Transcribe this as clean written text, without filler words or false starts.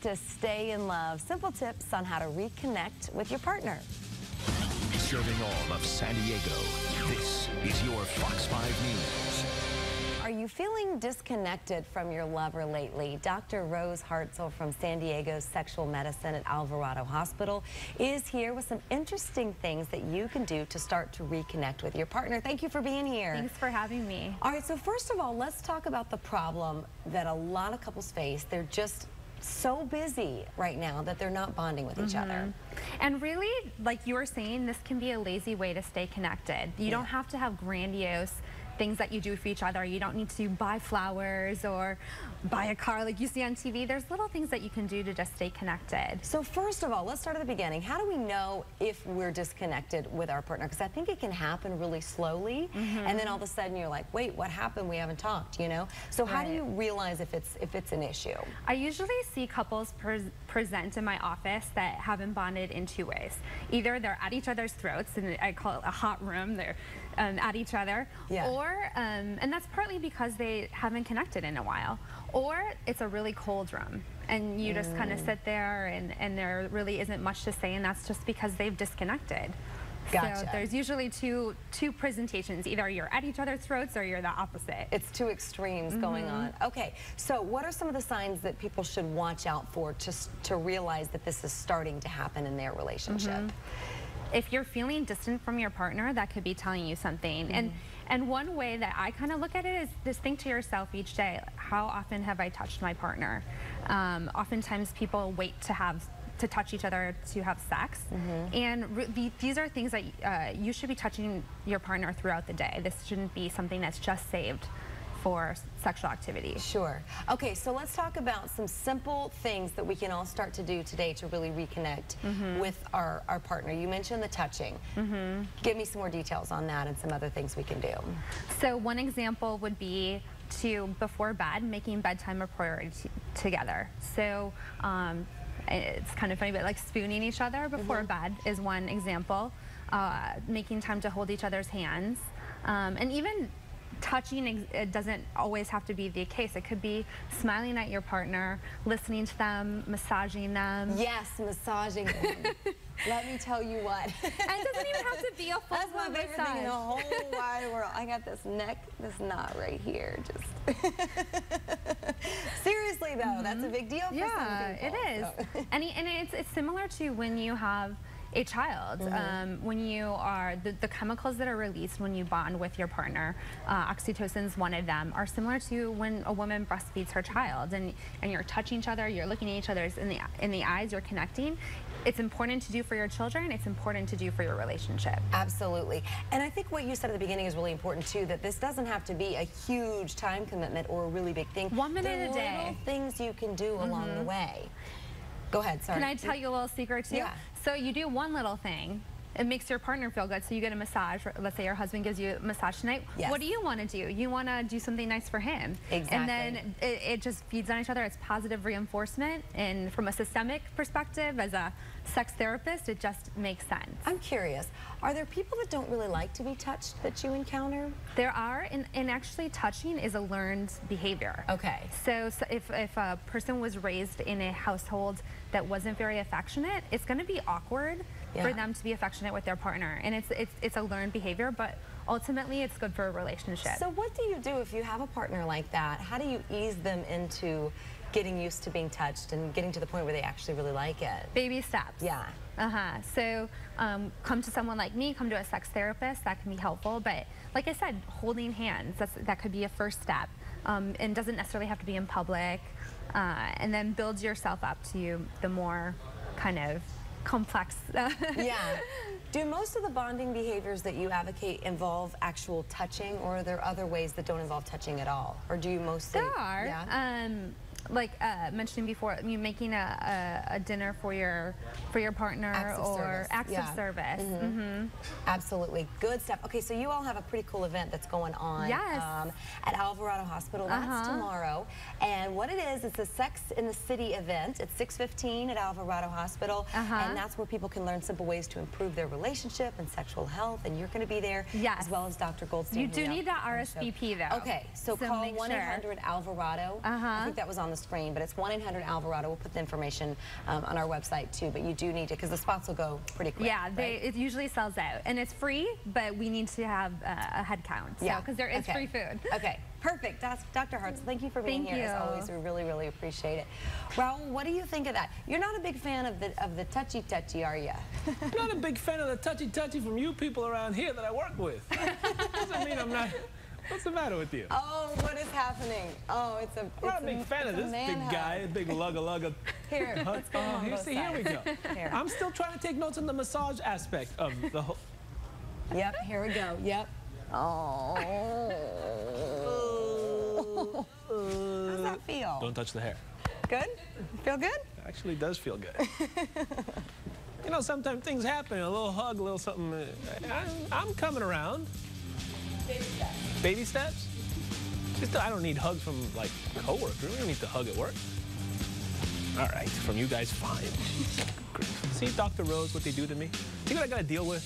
To stay in love. Simple tips on how to reconnect with your partner. Serving all of San Diego, this is your Fox 5 News. Are you feeling disconnected from your lover lately? Dr. Rose Hartzell from San Diego's Sexual Medicine at Alvarado Hospital is here with some interesting things that you can do to start to reconnect with your partner. Thank you for being here. Thanks for having me. All right, so first of all, let's talk about the problem that a lot of couples face. They're just so busy right now that they're not bonding with each other. And really, like you were saying, this can be a lazy way to stay connected. You don't have to have grandiose things that you do for each other. You don't need to buy flowers or buy a car like you see on TV. There's little things that you can do to just stay connected. So first of all, let's start at the beginning. How do we know if we're disconnected with our partner? Because I think it can happen really slowly, and then all of a sudden you're like, wait, what happened? We haven't talked, you know? So how do you realize if it's an issue? I usually see couples present in my office that haven't bonded in two ways. Either they're at each other's throats, and I call it a hot room, they're at each other, or, and that's partly because they haven't connected in a while, or it's a really cold room and you just kind of sit there and there really isn't much to say, and that's just because they've disconnected. Gotcha. So there's usually two presentations. Either you're at each other's throats or you're the opposite. It's two extremes going on. Okay, so what are some of the signs that people should watch out for just to realize that this is starting to happen in their relationship? If you're feeling distant from your partner, that could be telling you something. And one way that I kind of look at it is just think to yourself each day, how often have I touched my partner? Oftentimes people wait to touch each other to have sex, and these are things that you should be touching your partner throughout the day. This shouldn't be something that's just saved for sexual activity. Sure. Okay, so let's talk about some simple things that we can all start to do today to really reconnect with our partner. You mentioned the touching. Give me some more details on that and some other things we can do. So one example would be before bed, making bedtime a priority together. So it's kind of funny, but like spooning each other before bed is one example. Making time to hold each other's hands, and even touching, it doesn't always have to be the case. It could be smiling at your partner, listening to them, massaging them. Yes, massaging them. Let me tell you what. And it doesn't even have to be a full That's my favorite thing in the whole wide world. I got this neck, this knot right here. Just seriously though, that's a big deal for some people. It is. So. And it's similar to when you have a child. When you are, the chemicals that are released when you bond with your partner, oxytocin is one of them, are similar to when a woman breastfeeds her child, and you're touching each other, you're looking at each other in the eyes, you're connecting. It's important to do for your children, it's important to do for your relationship. Absolutely. And I think what you said at the beginning is really important too, that this doesn't have to be a huge time commitment or a really big thing. 1 minute a day. Little things you can do along the way. Go ahead, sorry. Can I tell you a little secret too? Yeah. So you do one little thing, it makes your partner feel good. So you get a massage. Let's say your husband gives you a massage tonight. Yes. What do you want to do? You want to do something nice for him. Exactly. And then it just feeds on each other. It's positive reinforcement. And from a systemic perspective, as a sex therapist, it just makes sense. I'm curious, are there people that don't really like to be touched that you encounter? There are, and actually touching is a learned behavior. Okay. So if a person was raised in a household that wasn't very affectionate, it's going to be awkward for them to be affectionate with their partner, and it's a learned behavior, but ultimately it's good for a relationship. So what do you do if you have a partner like that? How do you ease them into getting used to being touched and getting to the point where they actually really like it? Baby steps. Yeah. So come to someone like me, come to a sex therapist, that can be helpful, but like I said, holding hands, that could be a first step, and doesn't necessarily have to be in public, and then build yourself up to the more kind of complex. Yeah. Do most of the bonding behaviors that you advocate involve actual touching, or are there other ways that don't involve touching at all? Or do you mostly? There are. Yeah? like mentioning before, you making a dinner for your partner acts of service. Absolutely, good stuff. Okay, so you all have a pretty cool event that's going on at Alvarado Hospital. That's tomorrow, and what it is, it's a Sex in the City event. It's 6:15 at Alvarado Hospital, and that's where people can learn simple ways to improve their relationship and sexual health. And you're going to be there, as well as Dr. Goldstein. You do need that RSVP though. Okay, so call 1-800-ALVARADO. I think that was on the screen, but it's 1-800-ALVARADO. We'll put the information on our website too, but you do need to, because the spots will go pretty quick. Yeah, it usually sells out, and it's free, but we need to have a head count, because there is free food. Okay, perfect. Dr. Hartzell, thank you for being here. As always, we really, really appreciate it. Raul, what do you think of that? You're not a big fan of the touchy-touchy, are you? I'm not a big fan of the touchy-touchy from you people around here that I work with. Doesn't mean I'm not... What's the matter with you? Oh, what is happening? Oh, I'm not a big fan of this big guy, big lugga. Here, let's go on both here we go. Here. I'm still trying to take notes on the massage aspect of the whole... Yep, here we go. Yep. Oh. How's that feel? Don't touch the hair. Good? Feel good? It actually does feel good. You know, sometimes things happen, a little hug, a little something. I'm coming around. Baby steps. Baby steps? I don't need hugs from, like, coworkers. We don't need to hug at work. All right, from you guys, fine. See, Dr. Rose, what they do to me? See what I got to deal with?